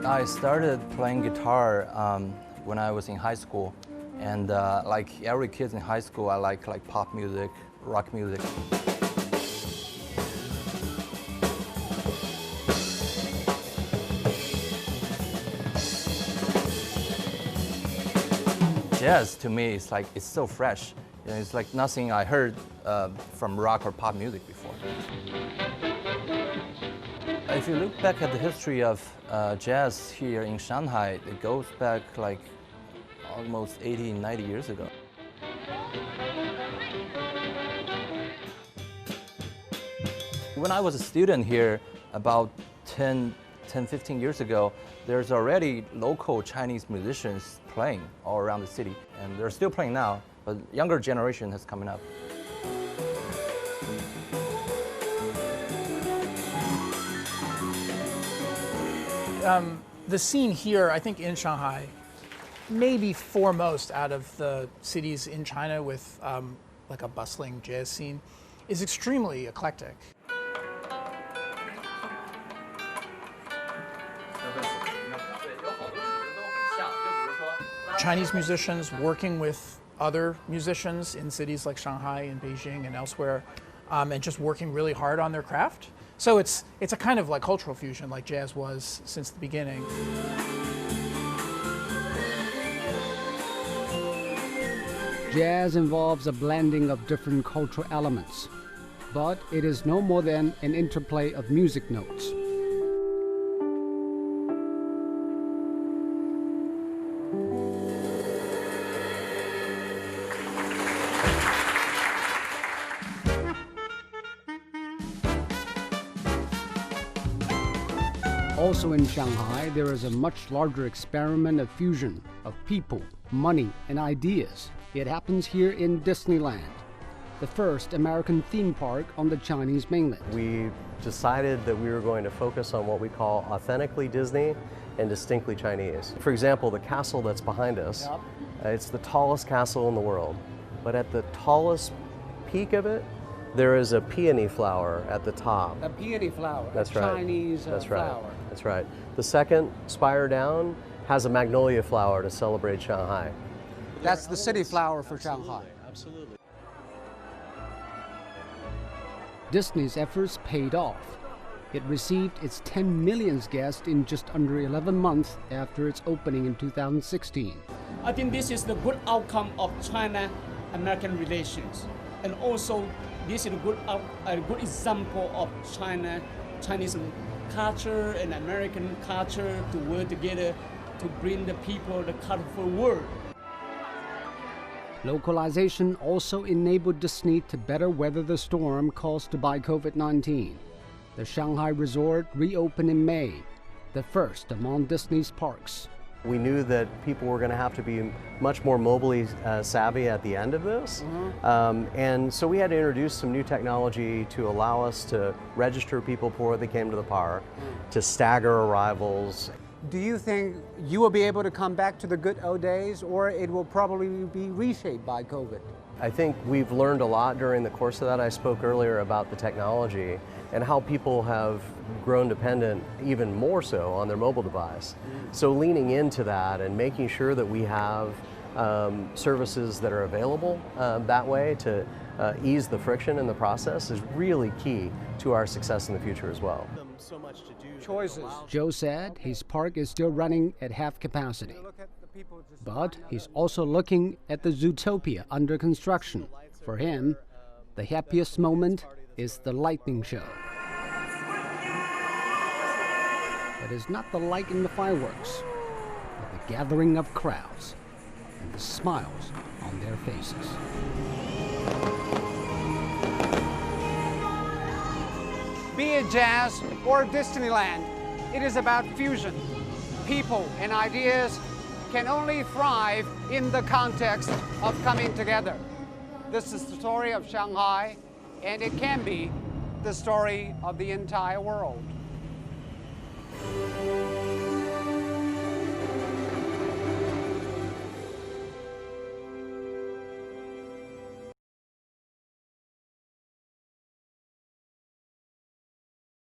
I started playing guitar when I was in high school, and like every kid in high school, I like pop music, rock music. Jazz to me is like it's so fresh. You know, it's like nothing I heard from rock or pop music before. If you look back at the history of jazz here in Shanghai, it goes back like almost 80, 90 years ago. When I was a student here about 10, 15 years ago, there's already local Chinese musicians playing all around the city, and they're still playing now, but younger generation is coming up. The scene here, I think in Shanghai, maybe foremost out of the cities in China with like a bustling jazz scene, is extremely eclectic. Chinese musicians working with other musicians in cities like Shanghai and Beijing and elsewhere, and just working really hard on their craft. So it's a kind of like cultural fusion like jazz was since the beginning. Jazz involves a blending of different cultural elements, but it is no more than an interplay of music notes. Also in Shanghai, there is a much larger experiment of fusion of people, money, and ideas. It happens here in Disneyland, the first American theme park on the Chinese mainland. We decided that we were going to focus on what we call authentically Disney and distinctly Chinese. For example, the castle that's behind us, it's the tallest castle in the world, but at the tallest peak of it, there is a peony flower at the top. A peony flower, that's a right. Chinese flower. That's right. The second spire down has a magnolia flower to celebrate Shanghai. That's the city flower for Shanghai. Absolutely. Disney's efforts paid off. It received its 10 millionth guest in just under 11 months after its opening in 2016. I think this is the good outcome of China-American relations, and also this is a good example of Chinese culture and American culture to work together to bring the people the colorful world. Localization also enabled Disney to better weather the storm caused by COVID-19. The Shanghai resort reopened in May, the first among Disney's parks. We knew that people were going to have to be much more mobilely savvy at the end of this. And so we had to introduce some new technology to allow us to register people before they came to the park, to stagger arrivals. Do you think you will be able to come back to the good old days, or it will probably be reshaped by COVID? I think we've learned a lot during the course of that. I spoke earlier about the technology and how people have grown dependent even more so on their mobile device. So leaning into that and making sure that we have services that are available that way to ease the friction in the process is really key to our success in the future as well. Choices. Joe said his park is still running at half capacity, but he's also looking at the Zootopia under construction. For him, the happiest moment is the lightning show. But it's not the light in the fireworks, but the gathering of crowds and the smiles on their faces. Be it jazz or Disneyland, it is about fusion. People and ideas can only thrive in the context of coming together. This is the story of Shanghai, and it can be the story of the entire world.